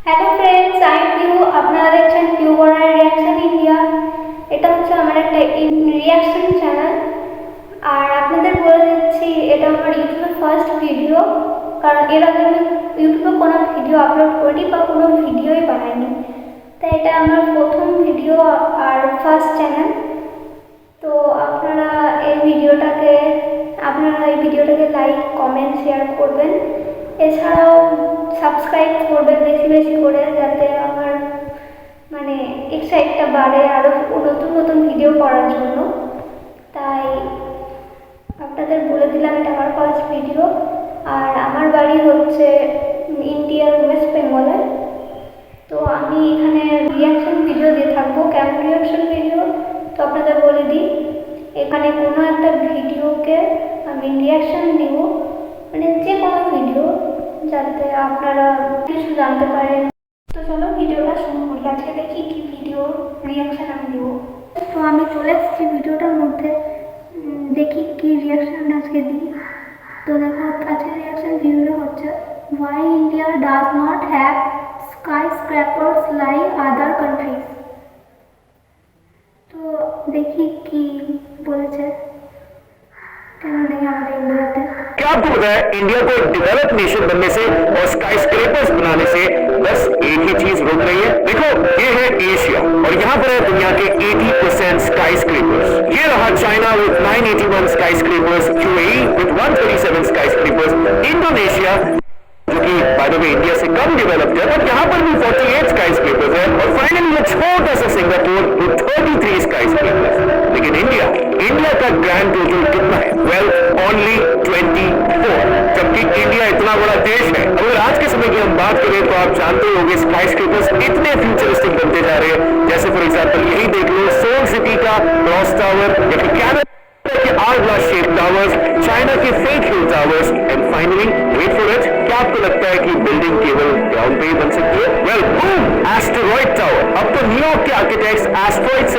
Hello friends, আমি পিউ। আপনারা দেখছেন পিউ বর্ণার রিয়াকশন ইন্ডিয়া। এটা হচ্ছে আমার একটা রিয়াকশন চ্যানেল। আর আপনাদের বলে দিচ্ছি, এটা আমার ইউটিউবের ফার্স্ট ভিডিও। কারণ এর আগে আমি ইউটিউবে কোনো ভিডিও আপলোড করিনি বা কোনো ভিডিওই বানাইনি, তাই এটা আমার প্রথম ভিডিও আর ফার্স্ট চ্যানেল। তো আপনারা এই ভিডিওটাকে লাইক, কমেন্ট, শেয়ার করবেন। এছাড়াও সাবস্ক্রাইব করবেন বেশি বেশি করে, যাতে আমার এক্সাইটটা বাড়ে আরও নতুন নতুন ভিডিও করার জন্য। তাই আপনাদের বলে দিলাম, এটা আমার ফার্স্ট ভিডিও। আর আমার বাড়ি হচ্ছে ইন্ডিয়ার ওয়েস্ট বেঙ্গলে। তো আমি এখানে রিয়াকশন ভিডিও দিয়ে থাকবো, কেমন রিয়াকশন ভিডিও তো আপনাদের বলে দিই। এখানে কোনো একটা ভিডিওকে আমি রিয়াকশন দিব, যে কোনো ভিডিও, যাতে আপনারা কিছু জানতে পারেন। তো চলো ভিডিওটা শুরু করি। আজকে দেখি কি ভিডিও রিয়াকশন আমি দেবো। তো আমি চলে এসেছি ভিডিওটার মধ্যে, দেখি কি রিয়াকশন আজকে দিই। তো দেখো, আজকে রিয়াকশন ভিডিওটা হচ্ছে Why India does not have skyscrapers like other countries। তো দেখি কি বলেছে, কেন নেই আমাদের ইন্ডিয়াতে। क्या आपको पता है इंडिया को एक डेवलप्ड नेशन बनने से और स्काई स्क्रेपर्स बनाने से बस एक ही चीज रोक रही है। देखो, ये है एशिया और यहाँ पर है दुनिया के 80% स्काई स्क्रेपर्स। ये रहा China with 981 sky scrapers, UAE with 137 sky scrapers, Indonesia जो कि बाय द वे इंडिया से कम डेवलप्ड है, बट यहाँ पर भी 48 स्काई स्क्रेपर्स है। और फाइनली ये छोटा सा सिंगापुर विद 33 स्काई स्क्रेपर्स। लेकिन इंडिया का ग्रैंड टोटल कितना है? Well, only 24। जबकि इंडिया इतना बड़ा देश है। अगर आज के समय की हम बात करें तो आप जानते होंगे स्काई स्क्रेपर्स इतने फ्यूचरिस्टिक बनते जा रहे हैं। जैसे फॉर एग्जांपल यही देख लो, सोल सिटी का क्रॉस टावर, या फिर कैनाडा के आवर-ग्लास शेप टावर्स, चाइना के fake hill towers, and finally wait for it, क्या आपको लगता है कि बिल्डिंग केवल ग्राउंड पे ही बन सकती है? Well, boom, asteroid tower. अब तो न्यूयॉर्क के आर्किटेक्ट्स एस्टेरॉयड से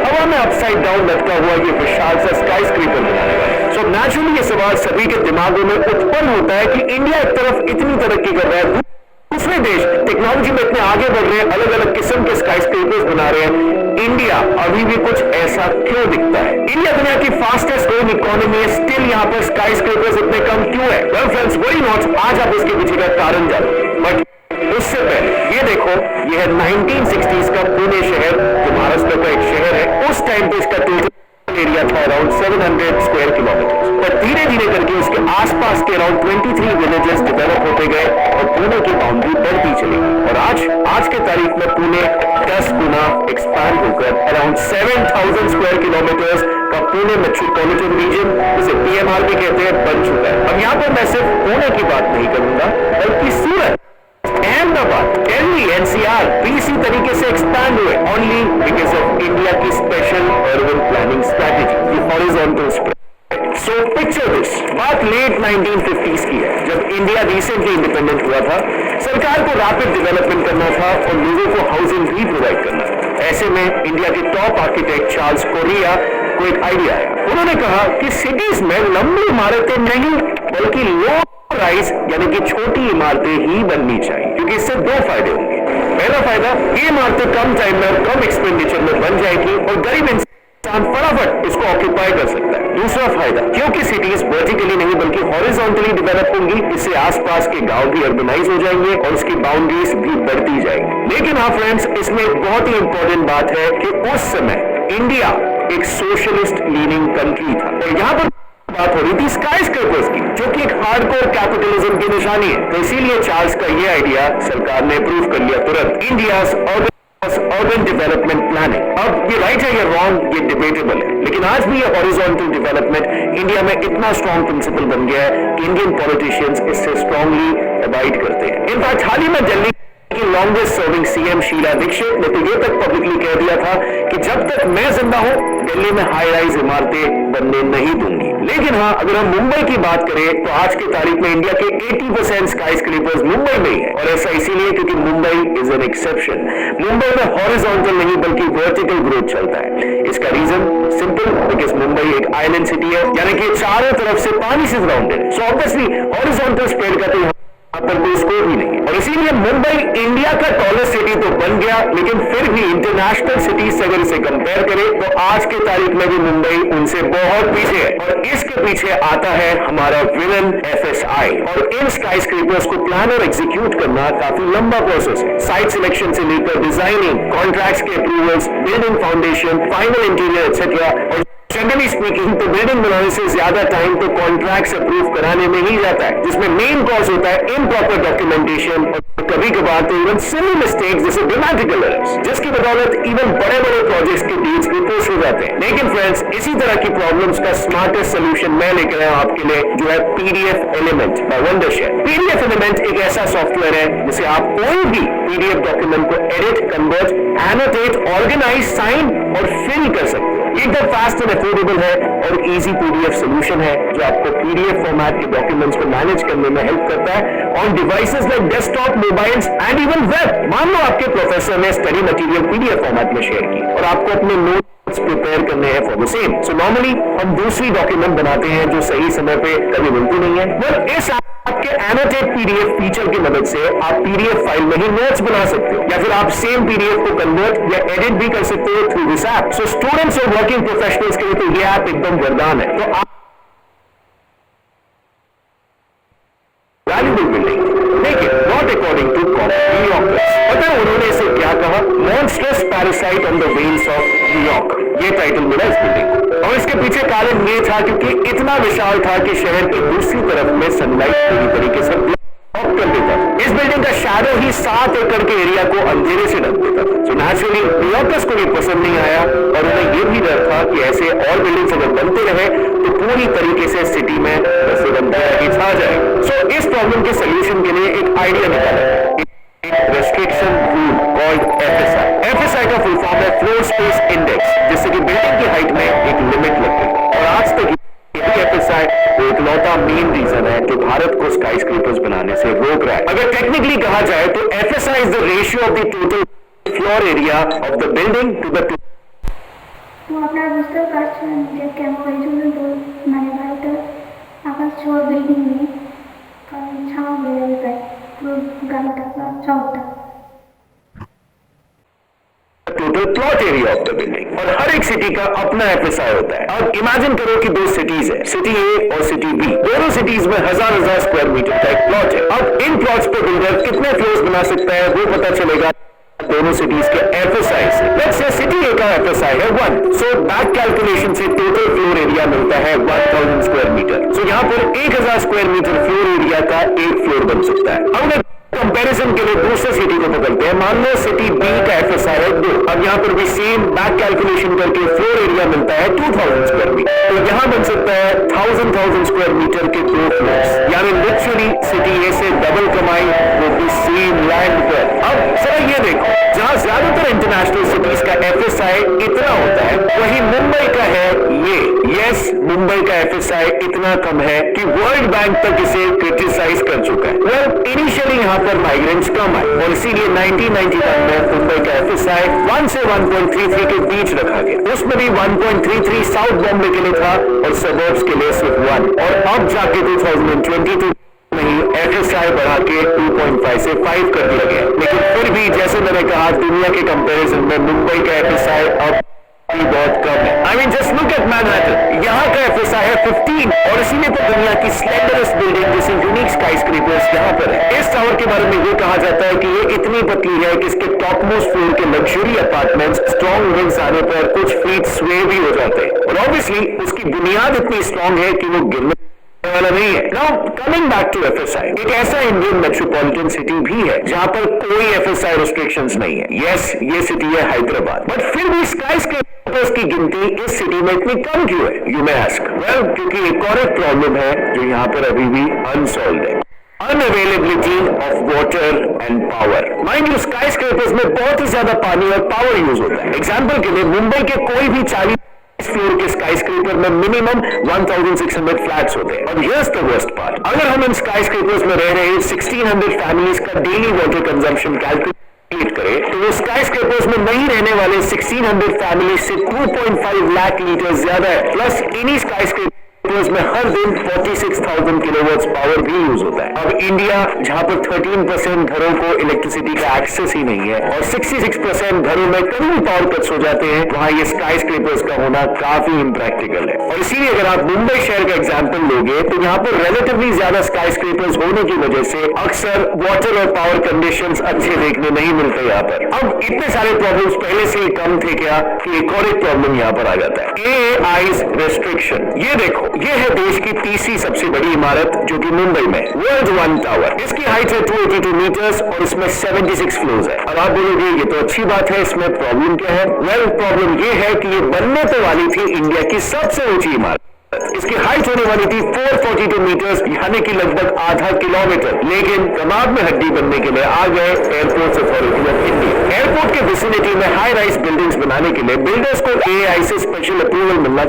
हवा में अपसाइड डाउन लटका हुआ ये विशाल सा स्काई स्क्रेपर बनाने वाले। सो नेचुरली ये सवाल सभी के दिमागों में उत्पन्न होता है कि इंडिया एक तरफ इतनी तरक्की कर रहा है, दूसरे देश टेक्नोलॉजी में इतने आगे बढ़ रहे हैं, अलग अलग किस्म के स्काई स्क्रेपर्स बना रहे हैं। इंडिया अभी भी कुछ ऐसा क्यों दिखता है? इंडिया दुनिया की फास्टेस्ट ग्रोइंग इकोनॉमी है, स्टिल यहाँ पर स्काई स्क्रेपर्स इतने कम क्यों है? वेल फ्रेंड्स, वरी नॉट, आज आप इसके पीछे का कारण जानो। बट उससे पहले ये देखो, ये है 1960s का पुणे शहर, जो महाराष्ट्र का एक शहर है। उस टाइम पे इसका टोटल एरिया था अराउंड 700 स्क्वायर किलोमीटर। पर धीरे धीरे करके उसके आसपास के अराउंड 23 विलेजेस डेवलप होते गए और पुणे की बाउंड्री बढ़ती चली। और आज के तारीख में पुणे 10 गुना एक्सपैंड होकर अराउंड 7000 स्क्वायर किलोमीटर का पुणे मेट्रोपॉलिटन रीजन, जिसे पीएमआर भी कहते हैं, बन चुका है। अब यहाँ पर मैं सिर्फ पुणे की बात नहीं करूंगा, बल्कि सूरत, अहमदाबाद, दिल्ली, एनसीआर भी इसी तरीके से एक्सपैंड हुए, ओनली बिकॉज ऑफ इंडिया की special urban planning strategy, the horizontal spread. So picture this, बात लेट 1950s की है, जब इंडिया रिसेंटली इंडिपेंडेंट हुआ था। सरकार को रैपिड डेवलपमेंट करना था और लोगों को हाउसिंग भी प्रोवाइड करना था। ऐसे में इंडिया के टॉप आर्किटेक्ट चार्ल्स कोरिया को एक आइडिया आया। उन्होंने कहा कि सिटीज में लंबी इमारतें नहीं, बल्कि लो राइज यानी कि छोटी इमारतें ही बननी चाहिए, क्योंकि इससे दो फायदे होंगे। पहला फायदा, ये इमारतें कम टाइम में और कम एक्सपेंडिचर में बन जाएगी और गरीब इंसान फटाफट इसको ऑक्यूपाई कर सकता है। दूसरा फायदा, क्योंकि सिटीज वर्टिकली नहीं बल्कि हॉरिजॉन्टली डेवलप होंगी, इससे आसपास के गांव भी अर्बनाइज हो जाएंगे और उसकी बाउंड्रीज भी बढ़ती जाएंगी। लेकिन हाँ फ्रेंड्स, इसमें एक बहुत ही इंपॉर्टेंट बात है कि उस समय इंडिया एक सोशलिस्ट लीनिंग कंट्री था और यहाँ पर बात हो रही थी स्काई स्क्रेपर्स की, जो कि एक हार्डकोर कैपिटलिज्म की निशानी है। तो इसीलिए चार्ल्स का ये आइडिया सरकार ने अप्रूव कर लिया तुरंत, इंडियाज अर्बन डेवलपमेंट प्लानिंग। अब ये राइट है या रॉन्ग, ये डिबेटेबल है, लेकिन आज भी ये हॉरिजॉन्टल डेवलपमेंट इंडिया में इतना स्ट्रॉन्ग प्रिंसिपल बन गया है कि इंडियन पॉलिटिशियंस इससे स्ट्रांगली अवॉइड करते हैं। इनफैक्ट हाल ही में दिल्ली की longest serving CM Sheila Dikshit ने तो ये तक पब्लिकली कह दिया था कि जब तक मैं जिंदा हूं, दिल्ली में हाई राइज इमारतें बनने नहीं दूंगी। लेकिन हाँ, अगर हम मुंबई की बात करें तो आज की तारीख में इंडिया के 80% स्काई स्क्रेपर्स मुंबई में ही है। और ऐसा इसीलिए क्योंकि Mumbai is an exception. Mumbai में हॉरिजॉन्टल नहीं बल्कि वर्टिकल ग्रोथ चलता है। इसका रीजन सिंपल, बिकॉज मुंबई एक आइलैंड सिटी है, यानी कि चारों तरफ से पानी से सराउंडेड है। सो ऑब्वियसली हॉरिजॉन्टल स्प्रेड का तो पर कोई स्कोर ही नहीं है। और इसीलिए मुंबई इंडिया का टॉलेस्ट सिटी तो बन गया, लेकिन फिर भी इंटरनेशनल सिटी से अगर इसे कंपेयर करें तो आज के तारीख में भी मुंबई उनसे बहुत पीछे है। और इसके पीछे आता है हमारा विलन FSI। और इन स्काई स्क्रेपर्स को प्लान और एग्जीक्यूट करना काफी लंबा प्रोसेस है। साइट सिलेक्शन से लेकर डिजाइनिंग, कॉन्ट्रैक्ट्स के approvals, building foundation, final interior etcetera. और जनरली स्पीकिंग तो बिल्डिंग बनाने से ज्यादा टाइम तो कॉन्ट्रैक्ट्स अप्रूव कराने में ही जाता है, जिसमें मेन कॉज होता है इम्प्रॉपर डॉक्यूमेंटेशन और कभी कभार तो इवन सिली मिस्टेक्स जैसे ग्रामेटिकल एरर्स, जिसकी बदौलत इवन बड़े बड़े प्रोजेक्ट्स के डेट्स भी पुश हो जाते हैं। लेकिन फ्रेंड्स, इसी तरह की प्रॉब्लम्स का स्मार्टेस्ट सोल्यूशन मैं लेकर आया आपके लिए, जो है PDF element by Wondershare. PDF element एक ऐसा सॉफ्टवेयर है जिसे आप कोई भी PDF डॉक्यूमेंट को edit, convert, annotate, organise, sign और फिल कर सकते हो। एकदम फास्ट एंड अफोर्डेबल है और इजी PDF सोल्यूशन है जो आपको PDF फॉर्मेट के डॉक्यूमेंट्स को मैनेज करने में हेल्प करता है on devices like desktop, mobiles and even web. मान लो आपके प्रोफेसर ने स्टडी मटेरियल PDF फॉर्मेट में शेयर की और आपको अपने नोट्स प्रिपेयर करने हैं for the same. So normally हम दूसरी डॉक्यूमेंट बनाते हैं जो सही समय पे कभी मिलती नहीं है। पर इस आपके एनोटेट PDF फीचर की मदद से आप PDF फाइल में ही नोट्स बना सकते हो, या फिर आप सेम PDF को कन्वर्ट या एडिट भी कर सकते हो through this app. So students और वर्किंग प्रोफेशनल्स के लिए तो ये ऐप एकदम वरदान है। तो आप वैल्यूबल बिल्डिंग, लेकिन नॉट अकॉर्डिंग टू न्यूयॉर्कर्स। पता है उन्होंने इसे क्या कहा? Monstrous parasite on the veins of New York, ये टाइटल मिला इस बिल्डिंग को। और इसके पीछे कारण ये था क्योंकि इतना विशाल था कि शहर की दूसरी तरफ में सनलाइट पूरी तरीके से ब्लॉक कर देता। इस बिल्डिंग का शैडो ही 7 एकड़ के एरिया को अंधेरे से ढक देता। सो नेचुरली न्यूयॉर्कर्स को ये पसंद नहीं आया और उन्हें ये भी डर था कि ऐसे और बिल्डिंग्स अगर बनते रहे तो पूरी तरीके से सिटी में अंधेरा ही छा जाए। सो इस प्रॉब्लम के सोल्यूशन के लिए एक आइडिया निकाला, restriction rule called FSI। FSI का फुल फॉर्म है फ्लोर स्पेस इंडेक्स, जिससे कि बिल्डिंग की हाइट में एक लिमिट लगती है। और आज तक FSI वो इकलौता मेन रीजन है जो भारत को स्काई स्क्रेपर्स बनाने से रोक रहा है। अगर टेक्निकली कहा जाए तो FSI is the ratio of the total floor area of the building to the তো আপনারা বুঝতেও পারছেন যে কেন এই জন্য তো মানে ভারতের আকাশ ছোঁয়া বিল্ডিং নেই, কারণ ছাওয়া হয়ে যাবে প্রায় পুরো গ্রামটা বা শহরটা। Total plot area of the building. और हर एक सिटी का अपना FSI होता है। अब इमेजिन करो कि 2 सिटीज है, सिटी A और सिटी B। दोनों सिटीज में हजार स्क्वायर मीटर का एक प्लॉट है। अब इन प्लॉट्स पे बिल्डर कितने फ्लोर्स बना सकता है वो पता चलेगा दोनों सिटीज के FSI से। लेट्स से सिटी A का FSI है 1, सो बैक कैलकुलेशन से टोटल फ्लोर एरिया मिलता है 1000 स्क्वायर मीटर। सो यहाँ पर 1000 स्क्वायर मीटर फ्लोर एरिया का एक फ्लोर बन सकता है। अब कंपैरिजन के लिए दूसरे सिटी को पकड़ते हैं। मान लो सिटी B का FSI है 2। अब यहाँ पर भी सेम बैक कैलकुलेशन करके फ्लोर एरिया मिलता है 2000 स्क्वायर मीटर। तो यहाँ बन सकता है 1000 स्क्वायर मीटर के 2 फ्लोर्स, यानी लिटरली सिटी A से डबल कमाई वो भी सेम लैंड पर। अब जरा ये देखो, जहाँ ज्यादातर इंटरनेशनल सिटीज का FSI इतना होता है, वही मुंबई का है ये। यस, मुंबई का FSI इतना कम है कि वर्ल्ड बैंक तक इसे क्रिटिसाइज कर चुका है। वेल, इनिशियली यहाँ पर माइग्रेंट्स कम आए और इसीलिए 1991 में मुंबई का FSI 1 से 1.33 के बीच रखा गया। उसमें भी 1.33 साउथ बॉम्बे के लिए था और सबर्ब्स के लिए सिर्फ 1। और अब जाके 2022 नहीं, FSI बढ़ा के 2.5 से 5 कर दिया गया। लेकिन फिर भी जैसे मैंने कहा, दुनिया के कंपैरिजन में मुंबई का FSI अब भी बहुत कम है। I mean, just look at Manhattan, यहाँ का FSI है 15 और इसीलिए तो दुनिया की स्लेंडरेस्ट बिल्डिंग जैसे यूनिक स्काई स्क्रेपर्स यहाँ पर है। इस टावर के बारे में ये कहा जाता है कि ये इतनी पतली है कि इसके टॉप मोस्ट फ्लोर के लग्जरी अपार्टमेंट्स स्ट्रॉन्ग विंड्स आने पर कुछ फीट स्वे भी हो जाते हैं। और ऑब्वियसली उसकी बुनियाद इतनी स्ट्रॉन्ग है कि वो गिरने वाला नहीं है। Now coming back to FSI, एक ऐसा इंडियन मेट्रोपॉलिटन सिटी भी है जहां पर कोई FSI रिस्ट्रिक्शंस नहीं है। यस, ये सिटी है हैदराबाद, बट फिर भी स्काई स्क्रेपर्स की गिनती इस सिटी में इतनी कम क्यों है? You may ask. वेल, क्योंकि एक और एक प्रॉब्लम है जो यहाँ पर अभी भी अनसॉल्व्ड है, unavailability of water and power. Mind you, sky scrapers में बहुत ही ज्यादा पानी और पावर यूज होता है। एग्जाम्पल के लिए मुंबई के कोई भी 40 फ्लोर के स्काई स्क्रेपर में मिनिमम 1600 फ्लैट्स होते हैं। और हियर्स द वर्स्ट पार्ट, अगर हम इन स्काई स्क्रेपर्स में रह रहे 1600 फैमिलीज का डेली वाटर कंजम्पशन कैलकुलेट करें तो वो स्काई स्क्रेपर्स में नहीं रहने वाले 1600 फैमिली से 2.5 लाख लीटर ज्यादा है। प्लस इन्हीं स्काई स्क्रेपर्स में हर दिन 46,000 किलोवाट पावर भी यूज होता है। अब इंडिया जहां पर 13% घरों को इलेक्ट्रिसिटी का एक्सेस ही नहीं है और 66% घरों में कभी भी पावर कट्स हो जाते हैं, वहां ये स्काई स्क्रेपर्स का होना काफी इम्प्रैक्टिकल है। और इसीलिए अगर आप मुंबई शहर का एग्जाम्पल लोगे तो यहाँ पर रिलेटिवली ज्यादा स्काई स्क्रेपर्स होने की वजह से अक्सर वाटर और पावर कंडीशंस अच्छे देखने नहीं मिलते यहाँ पर। अब इतने सारे प्रॉब्लम्स पहले से ही कम थे क्या कि एक और एक प्रॉब्लम यहाँ पर आ जाता है, AAI's रेस्ट्रिक्शन। ये देखो, ये है देश की तीसरी सबसे बड़ी इमारत जो कि मुंबई में, वर्ल्ड वन टावर। इसकी हाइट है 282 मीटर्स और इसमें 76 फ्लोर्स है। अब आप बोलोगे ये तो अच्छी बात है, इसमें प्रॉब्लम क्या है? वेल, प्रॉब्लम ये है कि ये बनने तो वाली थी इंडिया की सबसे ऊंची इमारत। इसकी हाइट होने वाली थी 442 मीटर्स, यानी कि लगभग आधा किलोमीटर। लेकिन कबाब में हड्डी बनने के लिए आ गए airport authority of India. Airport के विसिनिटी में हाई राइज बिल्डिंग्स बनाने के लिए बिल्डर्स को AAI से स्पेशल अप्रूवल मिलना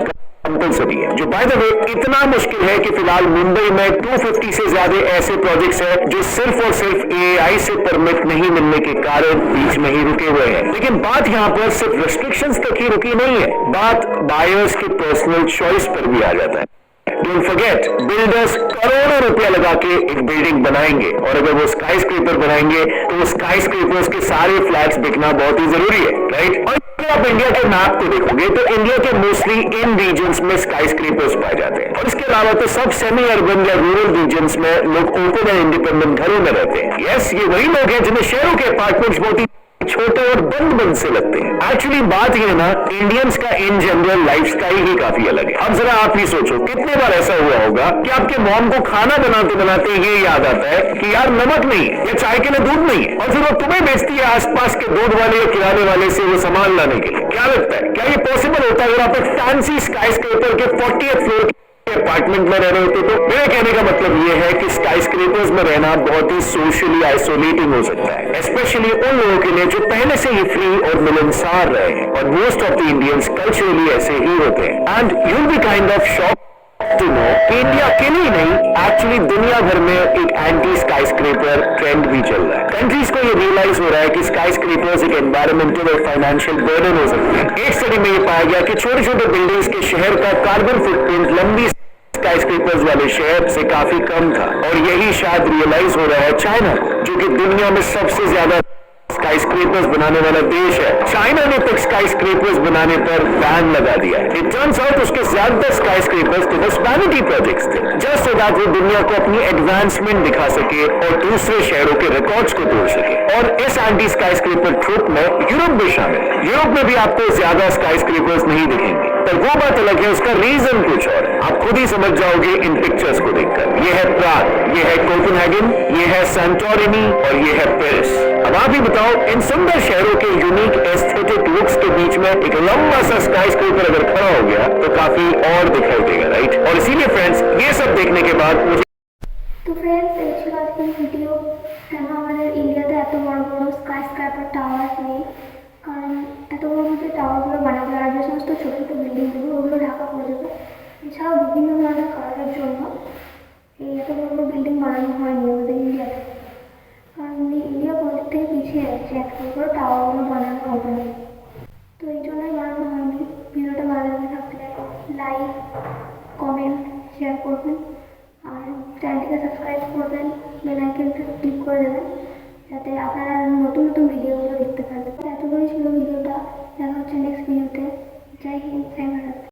कंपल्सरी है, जो बाय द वे इतना मुश्किल है कि फिलहाल मुंबई में 250 से ज्यादा ऐसे प्रोजेक्ट्स हैं जो सिर्फ और सिर्फ AAI से परमिट नहीं मिलने के कारण बीच में ही रुके हुए हैं। लेकिन बात यहाँ पर सिर्फ रेस्ट्रिक्शंस तक ही रुकी नहीं है, बात बायर्स की पर्सनल चॉइस पर भी आ जाता है। डोंट फॉरगेट, बिल्डर्स करोड़ों रुपया लगा के एक बिल्डिंग बनाएंगे और अगर वो स्काई स्क्रेपर बनाएंगे तो वो स्काई स्क्रेपर्स के सारे फ्लैट्स बिकना बहुत ही जरूरी है, राइट? और अगर आप इंडिया के मैप को देखोगे तो इंडिया के मोस्टली इन रीजन्स में स्काई स्क्रेपर्स पाए जाते हैं। और इसके अलावा तो सब सेमी अर्बन या रूरल रीजन्स में लोग ओपन एंड इंडिपेंडेंट घरों में रहते हैं। यस, ये वही लोग हैं जिन्हें शहरों के अपार्टमेंट्स बहुत ही छोटे और बंद बंद से लगते हैं। एक्चुअली बात ये ना, इंडियंस का इन जनरल लाइफस्टाइल ही काफी अलग है। अब जरा आप ही सोचो, कितने बार ऐसा हुआ होगा कि आपके मॉम को खाना बनाते बनाते ये याद आता है कि यार नमक नहीं है या चाय के लिए दूध नहीं है, और फिर वो तुम्हें बेचती है आसपास के दूध वाले या किराने वाले से वो सामान लाने के लिए। क्या लगता है, क्या ये पॉसिबल होता है अगर आप एक फैंसी स्काई स्क्रेपर के 40th फ्लोर अपार्टमेंट में रह रहे होते? तो मेरे कहने का मतलब यह है कि स्काई स्क्रेपर्स में रहना बहुत ही सोशली आइसोलेटिंग हो सकता है, स्पेशली उन लोगों के लिए जो पहले से ही फ्री और मिलनसार रहे हैं। और most of the Indians culturally ऐसे ही होते हैं। And you will be kind of shocked to know India अकेले ही नहीं, एक्चुअली दुनिया भर में एक एंटी स्काई स्क्रेपर ट्रेंड भी चल रहा है। कंट्रीज को ये रियलाइज हो रहा है कि स्काई स्क्रेपर्स एक एनवायरमेंटल और फाइनेंशियल बर्डन हो सकते हैं। एक स्टडी में ये पाया गया कि छोटे छोटे बिल्डिंग्स के शहर का कार्बन फुटप्रिंट लंबी स्काई स्क्रेपर्स वाले शहर से काफी कम था। और यही शायद रियलाइज हो रहा है चाइना को, जो कि दुनिया में सबसे ज्यादा स्काई स्क्रेपर्स बनाने वाला देश है। चाइना ने तक स्काई स्क्रेपर्स बनाने पर बैन लगा दिया है। इट टर्न्स आउट उसके ज्यादातर स्काई स्क्रेपर्स तो बस वैनिटी प्रोजेक्ट्स थे, जस्ट सो दैट वो दुनिया को अपनी एडवांसमेंट दिखा सके और दूसरे शहरों के रिकॉर्ड्स को तोड़ सके। और इस एंटी स्काई स्क्रेपर ट्रुप में यूरोप भी शामिल है। यूरोप में भी आपको ज्यादा स्काई स्क्रेपर्स नहीं दिखेंगे, पर वो बात अलग है, उसका रीजन कुछ और है। आप खुद ही समझ जाओगे इन पिक्चर्स को देखकर। ये है प्राग, ये है कोपेनहेगन, ये है सैंटोरिनी और ये है पेरिस। अब आप ही बताओ, इन सुंदर शहरों के यूनिक एस्थेटिक लुक्स के बीच में एक लंबा सा स्काई स्क्रेपर अगर खड़ा हो गया तो काफी और दिखाई देगा, राइट? और इसीलिए फ्रेंड्स, ये सब देखने के बाद मुझे তো ফ্রেন্ডস, এই ছিল আজকের ভিডিও। কেন আমাদের ইন্ডিয়াতে এত বড় বড় স্কাই স্ক্র্যাপার টাওয়ার নেই, কারণ এত বড় বড় যে টাওয়ারগুলো বানাবে আর যে সমস্ত ছোটো ছোটো বিল্ডিংগুলো ওগুলো ঢাকা পড়ে যাবে। এছাড়াও বিভিন্ন ধরনের কারণের জন্য এই এত বড় বড় বিল্ডিং বানানো হয়নি আমাদের ইন্ডিয়াতে, কারণ ইন্ডিয়া প্রজেক্ট থেকে পিছিয়ে যাচ্ছে, এত বড় টাওয়ারগুলো বানানো হবে না, তো এই জন্যই বানানো হয়নি। ভিডিওটা ভালো লেগে থাকলে লাইক, কমেন্ট, শেয়ার করবেন আর চ্যানেলটিকে সাবস্ক্রাইব করবেন, বেল আইকনটা ক্লিক করে দেবেন যাতে আপনারা নতুন নতুন ভিডিওগুলো দেখতে পারবেন। এতগুলোই ছিল ভিডিওটা, দেখা হচ্ছে নেক্সট ভিডিওতে। জয় হিন্দ, জয় ভারত।